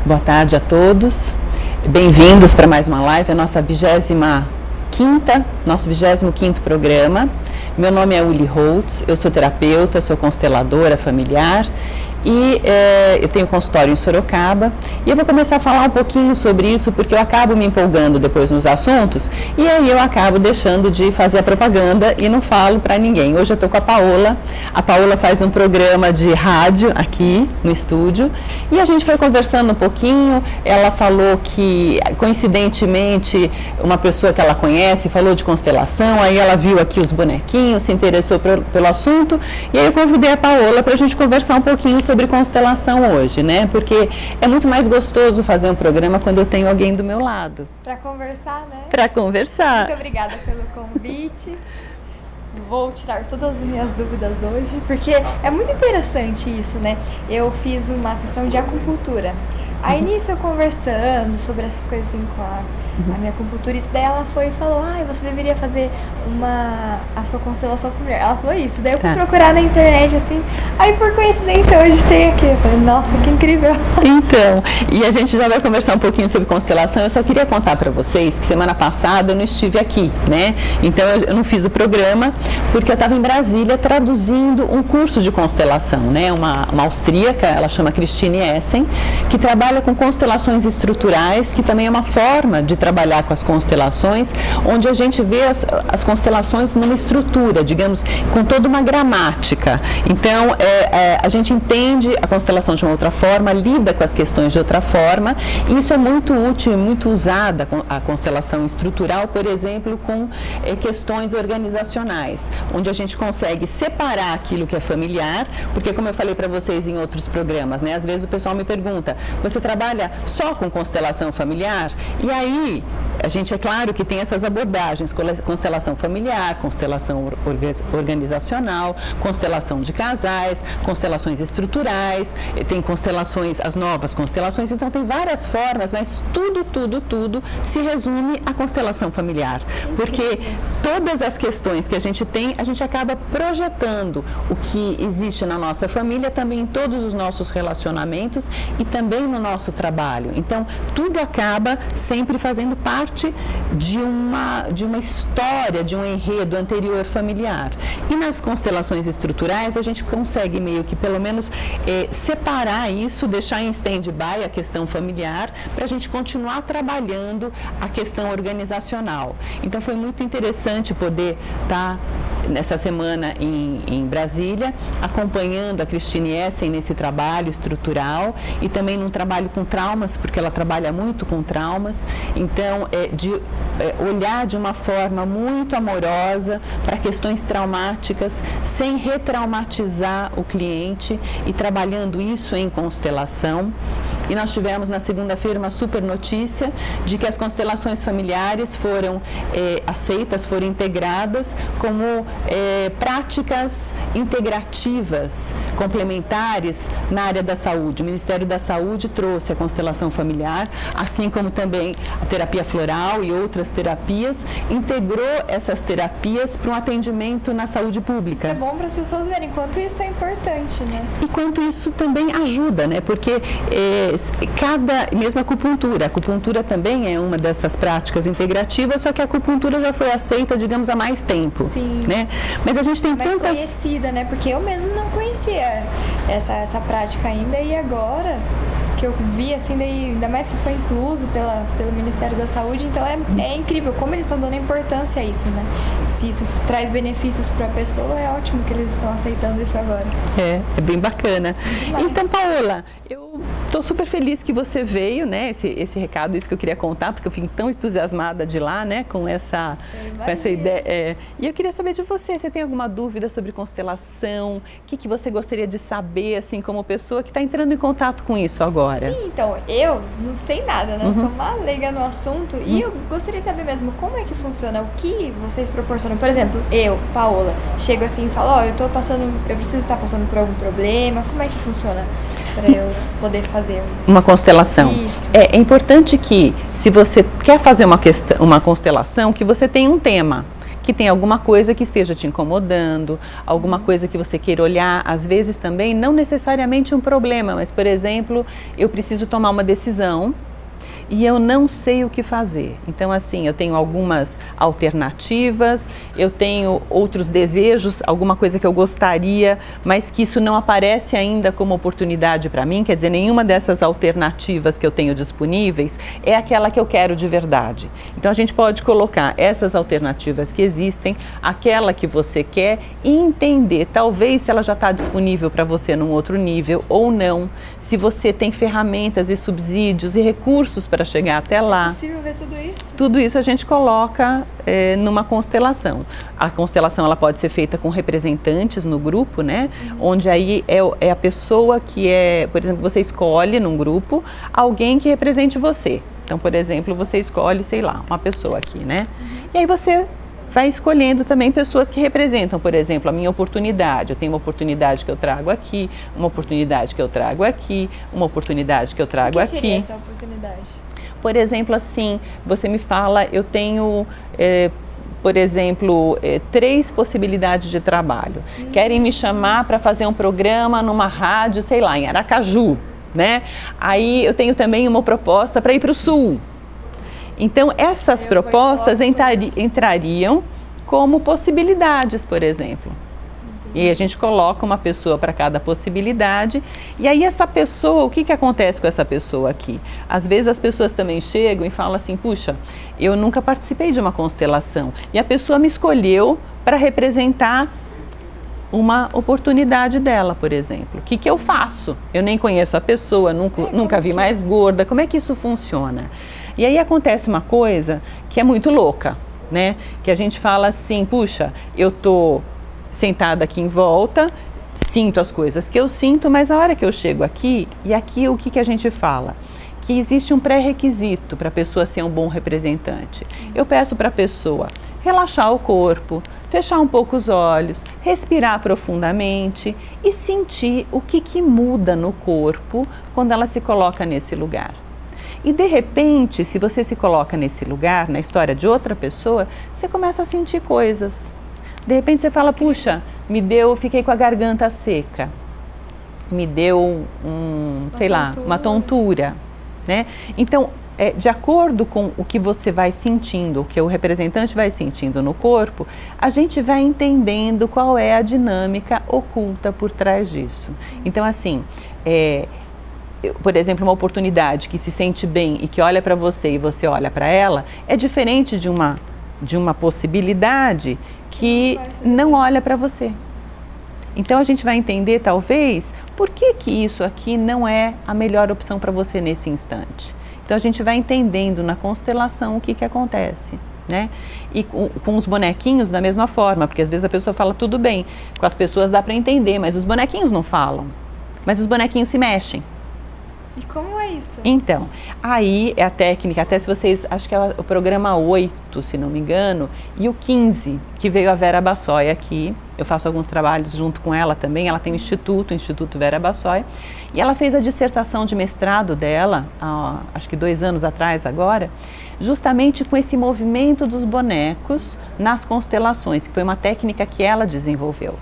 Boa tarde a todos. Bem-vindos para mais uma live, a nossa nosso 25º programa. Meu nome é Uli Holtz, eu sou terapeuta, sou consteladora familiar e eu tenho consultório em Sorocaba e eu vou começar a falar um pouquinho sobre isso porque eu acabo me empolgando depois nos assuntos e aí eu acabo deixando de fazer a propaganda e não falo para ninguém. Hoje eu estou com a Paola faz um programa de rádio aqui no estúdio e a gente foi conversando um pouquinho, ela falou que coincidentemente uma pessoa que ela conhece falou de constelação, aí ela viu aqui os bonequinhos, se interessou pelo assunto e aí eu convidei a Paola para a gente conversar um pouquinho sobre constelação hoje, né? Porque é muito mais gostoso fazer um programa quando eu tenho alguém do meu lado. Para conversar, né? Para conversar. Muito obrigada pelo convite. Vou tirar todas as minhas dúvidas hoje, porque é muito interessante isso, né? Eu fiz uma sessão de acupuntura. Aí nisso eu conversando sobre essas coisas assim com a minha acupunturista, daí ela foi e falou, você deveria fazer a sua constelação familiar. Ela falou isso, daí eu fui procurar na internet assim, aí por coincidência hoje tem aqui. Eu falei, nossa, que incrível. Então, e a gente já vai conversar um pouquinho sobre constelação. Eu só queria contar para vocês que semana passada eu não estive aqui, né? Então eu não fiz o programa porque eu estava em Brasília traduzindo um curso de constelação, né? Uma austríaca, ela chama Christine Essen, que trabalha com constelações estruturais, que também é uma forma de trabalhar com as constelações, onde a gente vê as constelações numa estrutura, digamos, com toda uma gramática. Então, a gente entende a constelação de uma outra forma, lida com as questões de outra forma, e isso é muito útil e muito usada, a constelação estrutural, por exemplo, com questões organizacionais, onde a gente consegue separar aquilo que é familiar, porque como eu falei para vocês em outros programas, né, às vezes o pessoal me pergunta, você trabalha só com constelação familiar? E aí, a gente é claro que tem essas abordagens, constelação familiar, constelação organizacional, constelação de casais, constelações estruturais, tem constelações, as novas constelações, então tem várias formas, mas tudo se resume à constelação familiar, porque todas as questões que a gente tem, a gente acaba projetando o que existe na nossa família, também em todos os nossos relacionamentos e também no nosso trabalho. Então, tudo acaba sempre fazendo parte de uma história, de um enredo anterior familiar. E nas constelações estruturais, a gente consegue meio que, pelo menos, separar isso, deixar em stand-by a questão familiar, para a gente continuar trabalhando a questão organizacional. Então, foi muito interessante poder estar nessa semana em Brasília, acompanhando a Christine Essen nesse trabalho estrutural e também num trabalho com traumas, porque ela trabalha muito com traumas, então olhar de uma forma muito amorosa para questões traumáticas, sem retraumatizar o cliente e trabalhando isso em constelação. E nós tivemos na segunda-feira uma super notícia de que as constelações familiares foram aceitas, foram integradas como práticas integrativas, complementares na área da saúde. O Ministério da Saúde trouxe a constelação familiar, assim como também a terapia floral e outras terapias, integrou essas terapias para um atendimento na saúde pública. Isso é bom para as pessoas verem quanto isso é importante, né? E quanto isso também ajuda, né? Porque mesmo a acupuntura também é uma dessas práticas integrativas, só que a acupuntura já foi aceita, digamos, há mais tempo. Sim. Né? Mas a gente tem mais tantas... conhecida, né? Porque eu mesmo não conhecia essa prática ainda, e agora que eu vi, assim, daí, ainda mais que foi incluso pelo Ministério da Saúde, então é incrível como eles estão dando importância a isso, né? Se isso traz benefícios para a pessoa, é ótimo que eles estão aceitando isso agora. É bem bacana. Demais. Então, Paola, eu estou super feliz que você veio, né? Esse recado, isso que eu queria contar, porque eu fiquei tão entusiasmada de lá, né? Com essa ideia. E eu queria saber de você, você tem alguma dúvida sobre constelação? O que você gostaria de saber, assim, como pessoa que está entrando em contato com isso agora? Sim, então, eu não sei nada, né? Eu sou uma leiga no assunto e eu gostaria de saber mesmo como é que funciona, o que vocês proporcionam. Por exemplo, eu, Paola, chego assim e falo, eu preciso estar passando por algum problema, como é que funciona para eu poder fazer uma constelação? Isso. É importante que, se você quer fazer uma constelação, que você tenha um tema, que tem alguma coisa que esteja te incomodando, alguma coisa que você queira olhar, às vezes também não necessariamente um problema, mas por exemplo, eu preciso tomar uma decisão e eu não sei o que fazer. Então assim, eu tenho algumas alternativas, eu tenho outros desejos, alguma coisa que eu gostaria, mas que isso não aparece ainda como oportunidade para mim, quer dizer, nenhuma dessas alternativas que eu tenho disponíveis é aquela que eu quero de verdade. Então a gente pode colocar essas alternativas que existem, aquela que você quer e entender, talvez se ela já está disponível para você num outro nível ou não, se você tem ferramentas e subsídios e recursos para chegar até lá. É possível ver tudo isso? Tudo isso a gente coloca numa constelação. A constelação ela pode ser feita com representantes no grupo, né? Onde aí é a pessoa que por exemplo, você escolhe num grupo alguém que represente você. Então, por exemplo, você escolhe, sei lá, uma pessoa aqui, né? E aí você vai escolhendo também pessoas que representam, por exemplo, a minha oportunidade. Eu tenho uma oportunidade que eu trago aqui, uma oportunidade que eu trago aqui, uma oportunidade que eu trago aqui. O que seria essa oportunidade? Por exemplo, assim, você me fala, eu tenho, por exemplo, 3 possibilidades de trabalho. Querem me chamar para fazer um programa numa rádio, sei lá, em Aracaju, né? Aí eu tenho também uma proposta para ir para o Sul. Então, essas propostas entrariam como possibilidades, por exemplo. E a gente coloca uma pessoa para cada possibilidade. E aí essa pessoa, o que acontece com essa pessoa aqui? Às vezes as pessoas também chegam e falam assim, puxa, eu nunca participei de uma constelação. E a pessoa me escolheu para representar uma oportunidade dela, por exemplo. O que eu faço? Eu nem conheço a pessoa, nunca vi mais gorda. Como é que isso funciona? E aí acontece uma coisa que é muito louca, né? Que a gente fala assim, puxa, eu tô sentada aqui em volta, sinto as coisas que eu sinto, mas a hora que eu chego aqui, e aqui o que a gente fala? Que existe um pré-requisito para a pessoa ser um bom representante. Eu peço para a pessoa relaxar o corpo, fechar um pouco os olhos, respirar profundamente e sentir o que muda no corpo quando ela se coloca nesse lugar. E de repente, se você se coloca nesse lugar, na história de outra pessoa, você começa a sentir coisas. De repente você fala, puxa, fiquei com a garganta seca, me deu uma tontura, né? Então, de acordo com o que você vai sentindo, o que o representante vai sentindo no corpo, a gente vai entendendo qual é a dinâmica oculta por trás disso. Então, assim, por exemplo, uma oportunidade que se sente bem e que olha para você e você olha para ela, é diferente de uma possibilidade que não olha para você. Então a gente vai entender talvez por que isso aqui não é a melhor opção para você nesse instante. Então a gente vai entendendo na constelação o que acontece, né? E com os bonequinhos da mesma forma, porque às vezes a pessoa fala tudo bem, com as pessoas dá para entender, mas os bonequinhos não falam, mas os bonequinhos se mexem. E como é isso? Então, aí é a técnica, até se vocês, acho que é o programa 8, se não me engano, e o 15, que veio a Vera Bassoi aqui. Eu faço alguns trabalhos junto com ela também, ela tem o Instituto Vera Bassoi, e ela fez a dissertação de mestrado dela, acho que 2 anos atrás agora, justamente com esse movimento dos bonecos nas constelações, que foi uma técnica que ela desenvolveu.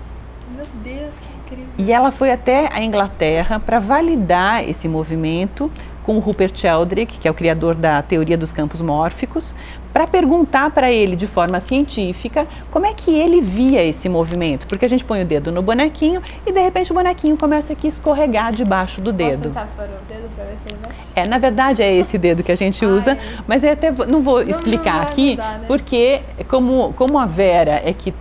Meu Deus, que incrível! E ela foi até a Inglaterra para validar esse movimento com o Rupert Sheldrake, que é o criador da teoria dos campos mórficos, para perguntar para ele de forma científica como é que ele via esse movimento. Porque a gente põe o dedo no bonequinho e de repente o bonequinho começa aqui a escorregar debaixo do dedo. Posso tentar pôr o dedo para ver se ele mexe? Na verdade é esse dedo que a gente usa, mas eu até não vou explicar aqui, dá, né? porque como a Vera é que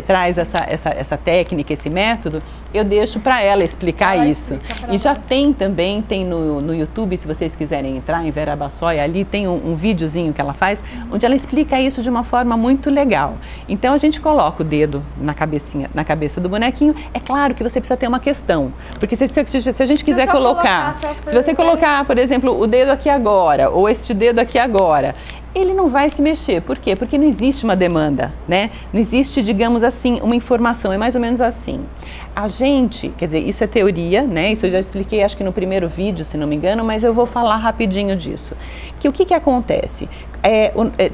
traz essa técnica, esse método, eu deixo para ela explicar isso. E já tem no YouTube, se vocês quiserem entrar em Vera Bassoi, ali tem um videozinho que ela faz, onde ela explica isso de uma forma muito legal. Então a gente coloca o dedo na cabeça do bonequinho. É claro que você precisa ter uma questão, porque se a gente quiser colocar, se você colocar, por exemplo, o dedo aqui agora, ou este dedo aqui agora, ele não vai se mexer. Por quê? Porque não existe uma demanda, né? Não existe, digamos assim, uma informação. É mais ou menos assim. A gente, quer dizer, isso é teoria, né? Isso eu já expliquei, acho que no primeiro vídeo, se não me engano, mas eu vou falar rapidinho disso. Que o que acontece?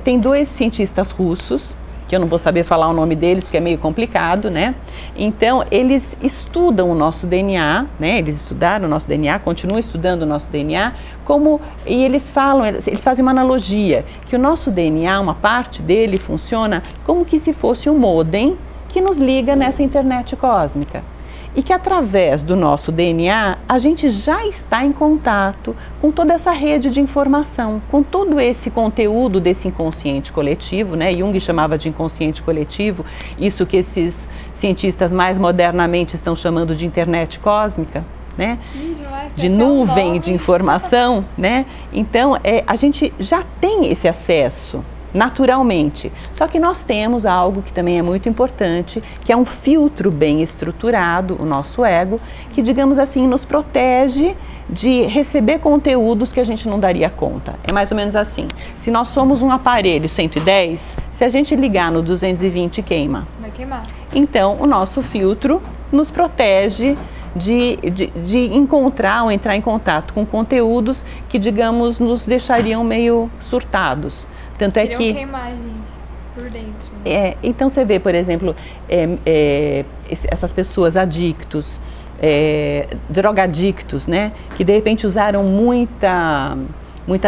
Tem 2 cientistas russos que eu não vou saber falar o nome deles, porque é meio complicado, né? Então, eles estudam o nosso DNA, né? Eles estudaram o nosso DNA, continuam estudando o nosso DNA, e eles fazem uma analogia, que o nosso DNA, uma parte dele funciona como que se fosse um modem que nos liga nessa internet cósmica. E que através do nosso DNA, a gente já está em contato com toda essa rede de informação, com todo esse conteúdo desse inconsciente coletivo, né? Jung chamava de inconsciente coletivo, isso que esses cientistas mais modernamente estão chamando de internet cósmica, né? De nuvem de informação, né? Então, a gente já tem esse acesso naturalmente. Só que nós temos algo que também é muito importante, que é um filtro bem estruturado, o nosso ego, que, digamos assim, nos protege de receber conteúdos que a gente não daria conta. É mais ou menos assim. Se nós somos um aparelho 110, se a gente ligar no 220, queima. Vai queimar. Então, o nosso filtro nos protege de encontrar ou entrar em contato com conteúdos que, digamos, nos deixariam meio surtados. Tanto é que queimar a gente por dentro. Né? Então você vê, por exemplo, essas pessoas adictos, drogadictos, né? Que de repente usaram muita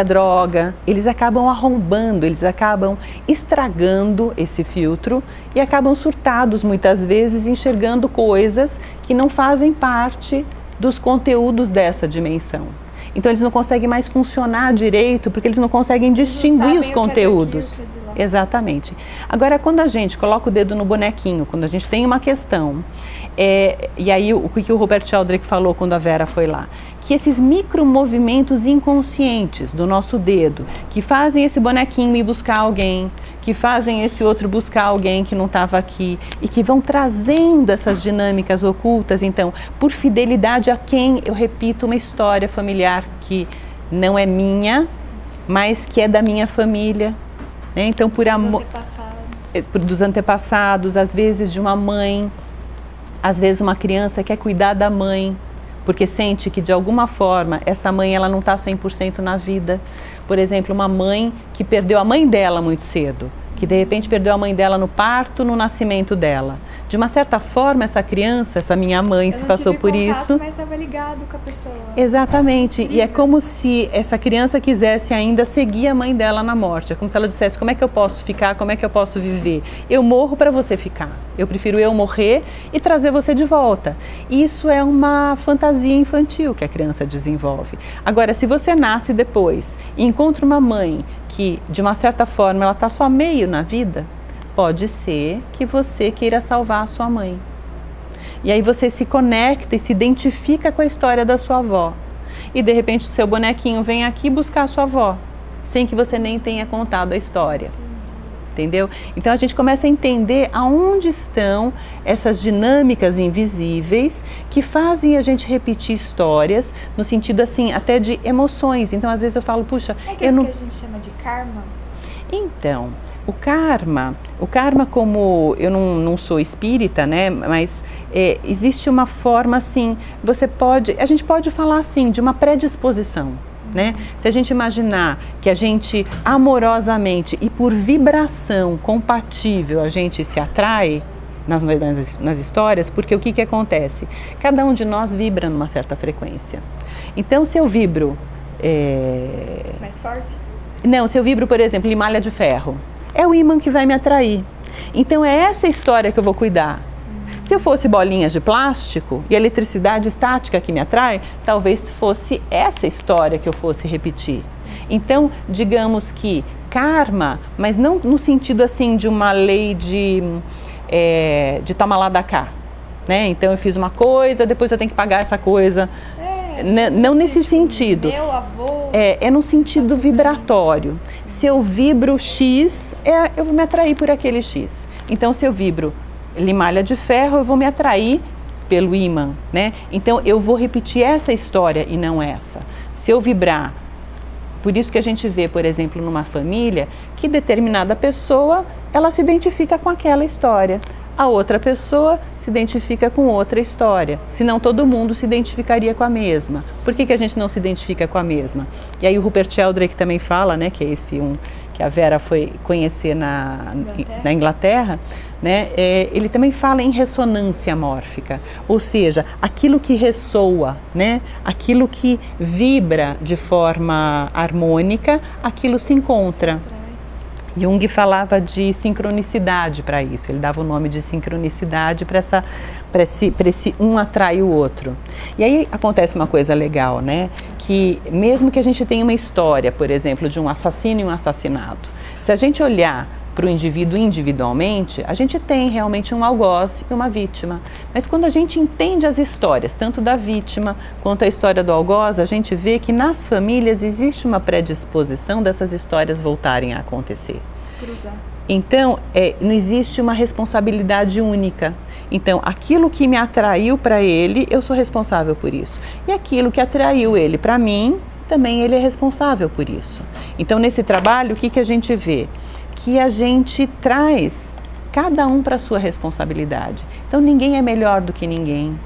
droga, eles acabam arrombando, eles acabam estragando esse filtro e acabam surtados muitas vezes, enxergando coisas que não fazem parte dos conteúdos dessa dimensão. Então eles não conseguem mais funcionar direito porque eles não conseguem distinguir os conteúdos. Exatamente. Agora, quando a gente coloca o dedo no bonequinho, quando a gente tem uma questão, e aí o que o Robert Sheldrake falou quando a Vera foi lá, que esses micromovimentos inconscientes do nosso dedo, que fazem esse bonequinho ir buscar alguém, que fazem esse outro buscar alguém que não estava aqui e que vão trazendo essas dinâmicas ocultas, então, por fidelidade a quem eu repito uma história familiar que não é minha, mas que é da minha família, né? Então, por amor dos antepassados, às vezes de uma mãe, às vezes uma criança quer cuidar da mãe, porque sente que de alguma forma essa mãe ela não está 100% na vida. Por exemplo, uma mãe que perdeu a mãe dela muito cedo, que de repente perdeu a mãe dela no parto, no nascimento dela. De uma certa forma, essa criança, essa minha mãe, se passou por isso. Mas estava ligado com a pessoa. Exatamente. E é como se essa criança quisesse ainda seguir a mãe dela na morte. É como se ela dissesse: como é que eu posso ficar? Como é que eu posso viver? Eu morro para você ficar. Eu prefiro eu morrer e trazer você de volta. Isso é uma fantasia infantil que a criança desenvolve. Agora, se você nasce depois e encontra uma mãe que, de uma certa forma, ela está só meio na vida, pode ser que você queira salvar a sua mãe. E aí você se conecta e se identifica com a história da sua avó. E de repente o seu bonequinho vem aqui buscar a sua avó, sem que você nem tenha contado a história. Entendeu? Então a gente começa a entender aonde estão essas dinâmicas invisíveis que fazem a gente repetir histórias no sentido assim até de emoções. Então às vezes eu falo, puxa, eu não... que a gente chama de karma? Então, o karma como eu não sou espírita, né, mas existe uma forma assim, a gente pode falar assim de uma predisposição. Né? Se a gente imaginar que a gente amorosamente e por vibração compatível a gente se atrai nas histórias, porque o que acontece? Cada um de nós vibra numa certa frequência. Então, se eu vibro... mais forte? Não, se eu vibro, por exemplo, em malha de ferro, é o ímã que vai me atrair. Então, é essa história que eu vou cuidar. Se eu fosse bolinhas de plástico e a eletricidade estática que me atrai, talvez fosse essa história que eu fosse repetir. Então, digamos que karma, mas não no sentido assim de uma lei de toma lá da cá, né? Então eu fiz uma coisa, depois eu tenho que pagar essa coisa. Não nesse sentido. Meu avô... É no sentido vibratório. Se eu vibro X, eu vou me atrair por aquele X. Então, se eu vibro limalha de ferro, eu vou me atrair pelo ímã, né? Então eu vou repetir essa história e não essa. Se eu vibrar, por isso que a gente vê, por exemplo, numa família, que determinada pessoa, ela se identifica com aquela história. a outra pessoa se identifica com outra história. Senão todo mundo se identificaria com a mesma. Por que a gente não se identifica com a mesma? E aí o Rupert Sheldrake também fala, né, que é esse que a Vera foi conhecer na Inglaterra, né, ele também fala em ressonância mórfica, ou seja, aquilo que ressoa, né, aquilo que vibra de forma harmônica, aquilo se encontra. Jung falava de sincronicidade para isso, ele dava o nome de sincronicidade para esse um atrai o outro. E aí acontece uma coisa legal, né? Que mesmo que a gente tenha uma história, por exemplo, de um assassino e um assassinado, se a gente olhar para o indivíduo individualmente, a gente tem realmente um algoz e uma vítima. Mas quando a gente entende as histórias, tanto da vítima quanto a história do algoz, a gente vê que nas famílias existe uma predisposição dessas histórias voltarem a acontecer. Cruzar. Então, não existe uma responsabilidade única. Então, aquilo que me atraiu para ele, eu sou responsável por isso. E aquilo que atraiu ele para mim, também ele é responsável por isso. Então, nesse trabalho, o que a gente vê? Que a gente traz cada um para a sua responsabilidade. Então ninguém é melhor do que ninguém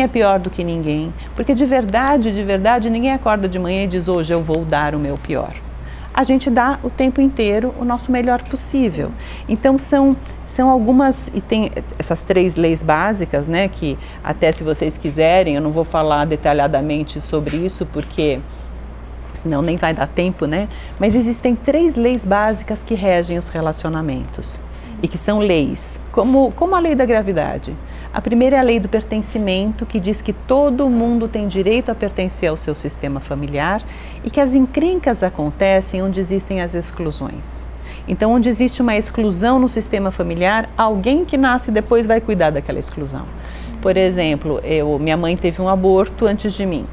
é pior do que ninguém, porque de verdade, ninguém acorda de manhã e diz hoje eu vou dar o meu pior. A gente dá o tempo inteiro o nosso melhor possível. Então são algumas, e tem essas 3 leis básicas, né, que até se vocês quiserem, eu não vou falar detalhadamente sobre isso, porque senão nem vai dar tempo, né? Mas existem 3 leis básicas que regem os relacionamentos e que são leis, como a lei da gravidade. A primeira é a lei do pertencimento, que diz que todo mundo tem direito a pertencer ao seu sistema familiar e que as encrencas acontecem onde existem as exclusões. Então, onde existe uma exclusão no sistema familiar, alguém que nasce depois vai cuidar daquela exclusão. Por exemplo, minha mãe teve um aborto antes de mim.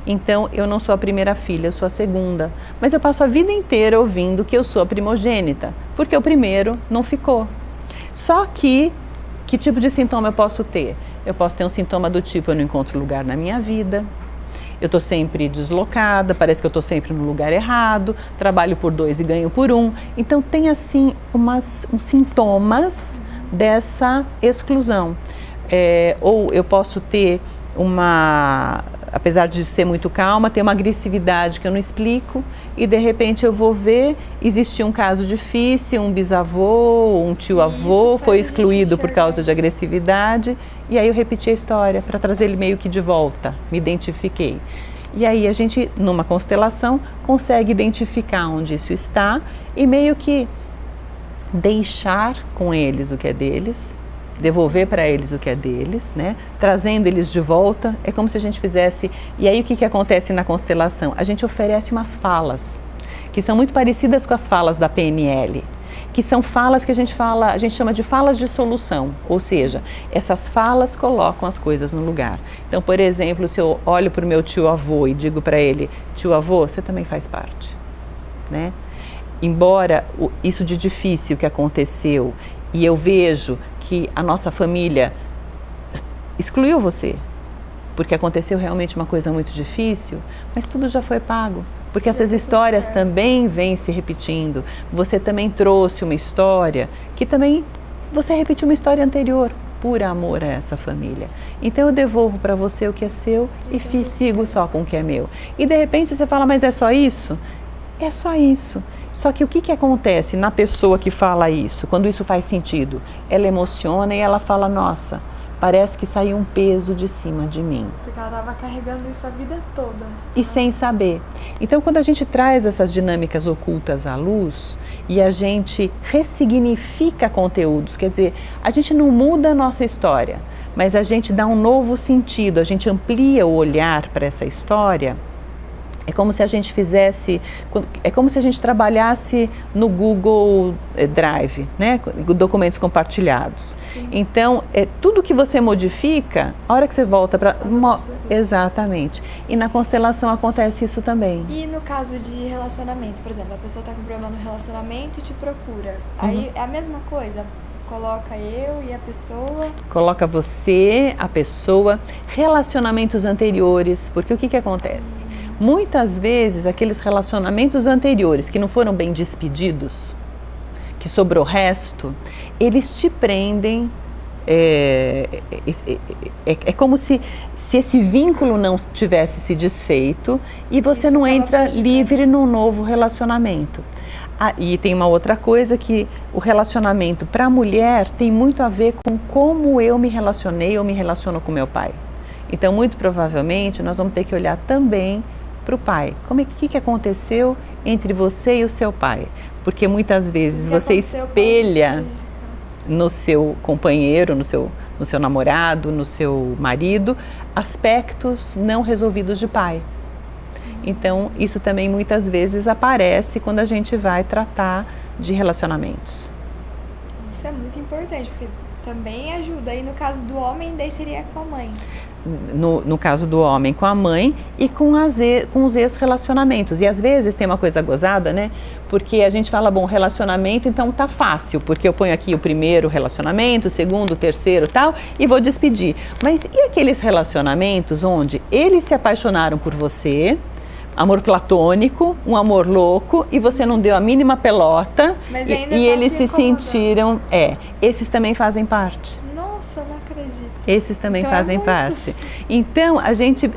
Então, eu não sou a primeira filha, eu sou a segunda. Mas eu passo a vida inteira ouvindo que eu sou a primogênita, porque o primeiro não ficou. Só que tipo de sintoma eu posso ter? Eu posso ter um sintoma do tipo, eu não encontro lugar na minha vida, eu estou sempre deslocada, parece que eu estou sempre no lugar errado, trabalho por 2 e ganho por 1. Então, tem assim uns sintomas dessa exclusão. Ou eu posso ter apesar de ser muito calma, tem uma agressividade que eu não explico e de repente eu vou ver, existiu um caso difícil, um bisavô, um tio-avô foi excluído por causa de agressividade e aí eu repeti a história para trazer ele meio que de volta, me identifiquei. E aí a gente, numa constelação, consegue identificar onde isso está e meio que deixar com eles o que é deles, devolver para eles o que é deles, né? Trazendo eles de volta, é como se a gente fizesse... E aí o que acontece na constelação? A gente oferece umas falas, que são muito parecidas com as falas da PNL, que são falas que a gente chama de falas de solução, ou seja, essas falas colocam as coisas no lugar. Então, por exemplo, se eu olho para o meu tio-avô e digo para ele, tio-avô, você também faz parte, né? Embora isso de difícil que aconteceu, e eu vejo que a nossa família excluiu você, porque aconteceu realmente uma coisa muito difícil, mas tudo já foi pago, porque essas histórias também vêm se repetindo. Você também trouxe uma história que também você repetiu uma história anterior, por amor a essa família. Então eu devolvo para você o que é seu e sigo só com o que é meu. E de repente você fala, mas é só isso? É só isso. Só que o que acontece na pessoa que fala isso, quando isso faz sentido? Ela emociona e ela fala, nossa, parece que saiu um peso de cima de mim. Porque ela estava carregando isso a vida toda. E sem saber. Então, quando a gente traz essas dinâmicas ocultas à luz e a gente ressignifica conteúdos, quer dizer, a gente não muda a nossa história, mas a gente dá um novo sentido, a gente amplia o olhar para essa história. É como se a gente trabalhasse no Google Drive, né? Documentos compartilhados. Sim. Então, tudo que você modifica, a hora que você volta para... Exatamente. E na constelação acontece isso também. E no caso de relacionamento, por exemplo, a pessoa está com problema no relacionamento e te procura. Aí é a mesma coisa? Coloca eu e a pessoa... Coloca você, a pessoa, relacionamentos anteriores, porque o que acontece? Muitas vezes, aqueles relacionamentos anteriores que não foram bem despedidos, que sobrou resto, eles te prendem é como se esse vínculo não tivesse se desfeito e você não entra livre num novo relacionamento. E tem uma outra coisa, que o relacionamento para a mulher tem muito a ver com como eu me relacionei ou me relaciono com meu pai. Então, muito provavelmente, nós vamos ter que olhar também para o pai. Como que aconteceu entre você e o seu pai? Porque muitas vezes você espelha no seu companheiro, no seu namorado, no seu marido, aspectos não resolvidos de pai. Então, isso também muitas vezes aparece quando a gente vai tratar de relacionamentos. Isso é muito importante, porque também ajuda. E no caso do homem, daí seria com a mãe. No caso do homem, com a mãe e com os ex-relacionamentos. E às vezes tem uma coisa gozada, né? Porque a gente fala, bom, relacionamento, então tá fácil, porque eu ponho aqui o primeiro relacionamento, o segundo, o terceiro e tal, e vou despedir. Mas e aqueles relacionamentos onde eles se apaixonaram por você, amor platônico, um amor louco, e você não deu a mínima pelota, e eles se sentiram... esses também fazem parte. Nossa, não acredito. Esses também fazem parte. Então, a gente,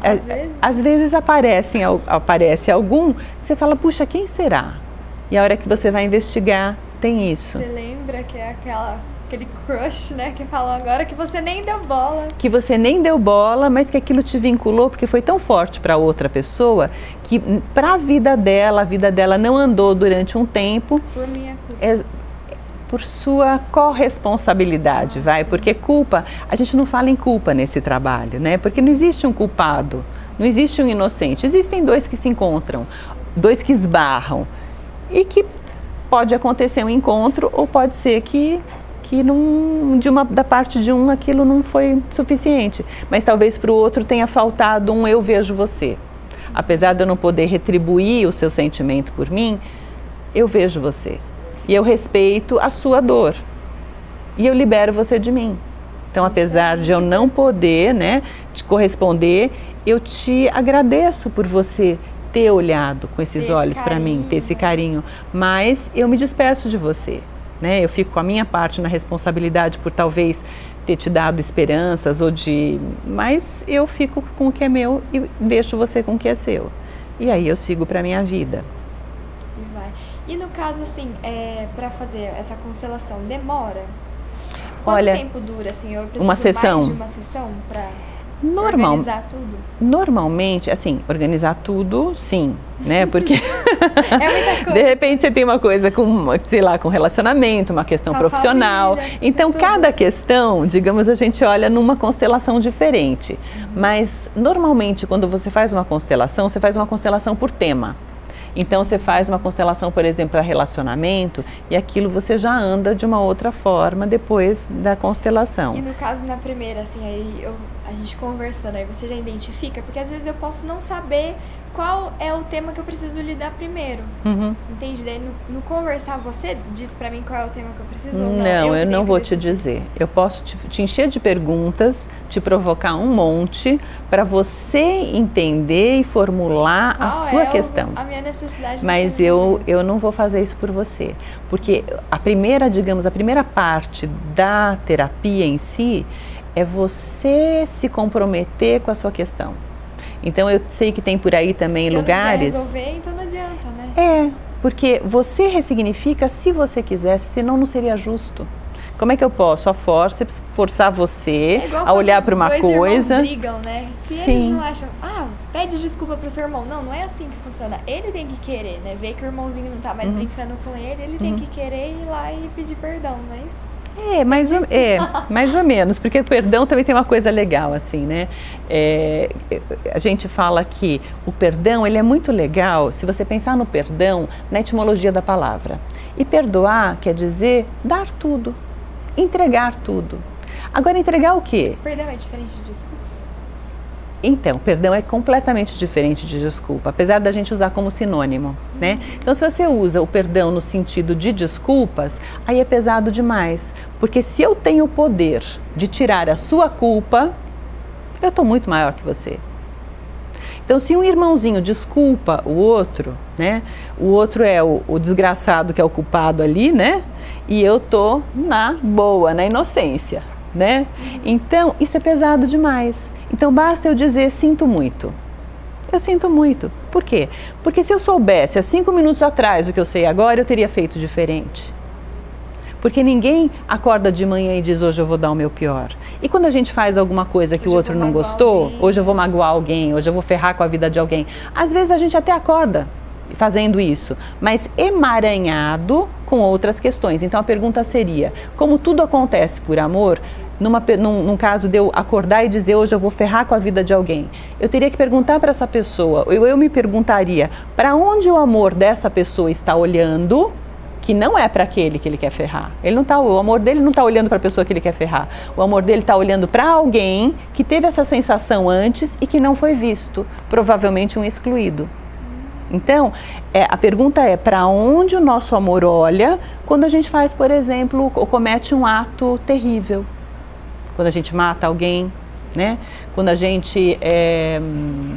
às vezes aparece algum, você fala, puxa, quem será? E a hora que você vai investigar, tem isso. Você lembra que é aquele crush, né? Que falam agora que você nem deu bola. Que você nem deu bola, mas que aquilo te vinculou, porque foi tão forte para outra pessoa, que para a vida dela não andou durante um tempo. Por minha culpa. Por sua corresponsabilidade, porque culpa, a gente não fala em culpa nesse trabalho, né? Porque não existe um culpado, não existe um inocente, existem dois que se encontram, dois que esbarram, e que pode acontecer um encontro, ou pode ser que da parte de um aquilo não foi suficiente, mas talvez para o outro tenha faltado um eu vejo você. Apesar de eu não poder retribuir o seu sentimento por mim, eu vejo você. E eu respeito a sua dor. E eu libero você de mim. Então, apesar de eu não poder, né, te corresponder, eu te agradeço por você ter olhado com esses olhos para mim, ter esse carinho. Mas eu me despeço de você, né? Eu fico com a minha parte na responsabilidade por talvez ter te dado esperanças mas eu fico com o que é meu e deixo você com o que é seu. E aí eu sigo para minha vida. E no caso, assim, para fazer essa constelação, demora? Quanto tempo dura, assim? Eu preciso uma sessão. Mais de uma sessão para organizar tudo? Normalmente, assim, organizar tudo, sim, né? Porque é muita coisa. De repente você tem uma coisa com relacionamento, uma questão profissional. Família, então, cada questão, digamos, a gente olha numa constelação diferente. Mas, normalmente, quando você faz uma constelação, você faz uma constelação por tema. Então, você faz uma constelação, por exemplo, para relacionamento, e aquilo você já anda de uma outra forma depois da constelação. E no caso, na primeira, assim, aí a gente conversando, aí você já identifica, porque às vezes eu posso não saber qual é o tema que eu preciso lidar primeiro. Entende? Daí no conversar, você diz pra mim qual é o tema que eu preciso ou não? Não, eu não vou te dizer. Eu posso te encher de perguntas, te provocar um monte, para você entender e formular a sua questão. A minha necessidade. Mas eu não vou fazer isso por você. Porque a primeira parte da terapia em si é você se comprometer com a sua questão. Então, eu sei que tem por aí também lugares... Se eu não quiser resolver, então não adianta, né? Porque você ressignifica se você quisesse, senão não seria justo. Como é que eu posso, forçar você a olhar para uma coisa... Dois irmãos brigam, né? Se eles não acham, pede desculpa pro seu irmão. Não é assim que funciona. Ele tem que querer, né? Ver que o irmãozinho não tá mais brincando com ele tem que querer ir lá e pedir perdão, mas... mais ou menos, porque o perdão também tem uma coisa legal, assim, né? A gente fala que o perdão, ele é muito legal se você pensar no perdão na etimologia da palavra. E perdoar quer dizer dar tudo, entregar tudo. Agora, entregar o quê? Perdão é diferente de desculpa? Então, perdão é completamente diferente de desculpa, apesar da gente usar como sinônimo, né? Então, se você usa o perdão no sentido de desculpas, aí é pesado demais. Porque se eu tenho o poder de tirar a sua culpa, eu estou muito maior que você. Então, se um irmãozinho desculpa o outro, né? O outro é o desgraçado que é o culpado ali, né? E eu estou na boa, na inocência. né? Então, isso é pesado demais. Então, basta eu dizer, sinto muito. Eu sinto muito. Por quê? Porque se eu soubesse há 5 minutos atrás o que eu sei agora, eu teria feito diferente. Porque ninguém acorda de manhã e diz, hoje eu vou dar o meu pior. E quando a gente faz alguma coisa que o outro não gostou, hoje eu vou magoar alguém, hoje eu vou ferrar com a vida de alguém. Às vezes a gente até acorda fazendo isso, mas emaranhado com outras questões. Então a pergunta seria, como tudo acontece por amor, num caso de eu acordar e dizer, hoje eu vou ferrar com a vida de alguém, eu teria que perguntar para essa pessoa, eu me perguntaria, para onde o amor dessa pessoa está olhando, que não é para aquele que ele quer ferrar. O amor dele não está olhando para a pessoa que ele quer ferrar. O amor dele está olhando para alguém que teve essa sensação antes e que não foi visto, provavelmente um excluído. Então, a pergunta é, para onde o nosso amor olha quando a gente faz, por exemplo, ou comete um ato terrível? Quando a gente mata alguém, né? Quando a gente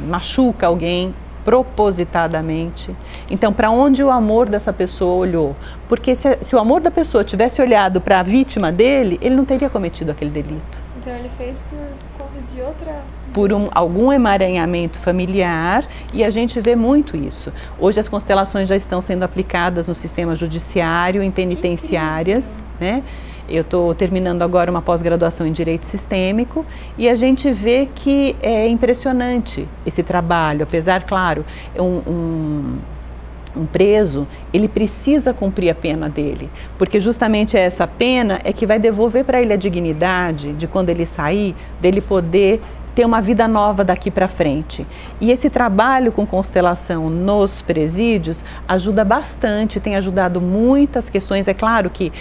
machuca alguém propositadamente. Então, para onde o amor dessa pessoa olhou? Porque se o amor da pessoa tivesse olhado para a vítima dele, ele não teria cometido aquele delito. Então, ele fez por conta de outra... Por algum emaranhamento familiar, e a gente vê muito isso. Hoje as constelações já estão sendo aplicadas no sistema judiciário, em penitenciárias, né? Eu estou terminando agora uma pós-graduação em Direito Sistêmico e a gente vê que é impressionante esse trabalho, apesar, claro, um preso, ele precisa cumprir a pena dele, porque justamente essa pena é que vai devolver para ele a dignidade de quando ele sair, dele poder ter uma vida nova daqui para frente. E esse trabalho com constelação nos presídios ajuda bastante, tem ajudado muitas questões. É claro que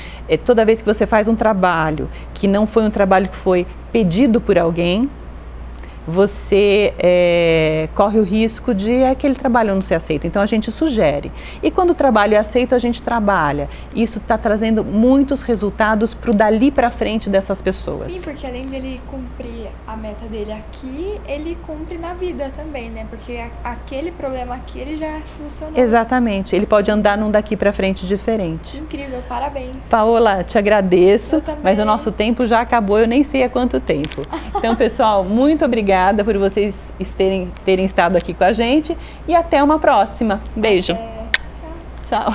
toda vez que você faz um trabalho que não foi um trabalho que foi pedido por alguém, você corre o risco de aquele trabalho não ser aceito. Então a gente sugere. E quando o trabalho é aceito, a gente trabalha. Isso está trazendo muitos resultados para o dali para frente dessas pessoas. Sim, porque além dele cumprir a meta dele aqui, ele cumpre na vida também, né? Porque aquele problema aqui ele já solucionou. Exatamente. Ele pode andar num daqui para frente diferente. Incrível, parabéns. Paola, te agradeço, mas o nosso tempo já acabou, eu nem sei há quanto tempo. Então, pessoal, muito obrigada por vocês terem estado aqui com a gente e até uma próxima. Beijo. Tchau. Tchau.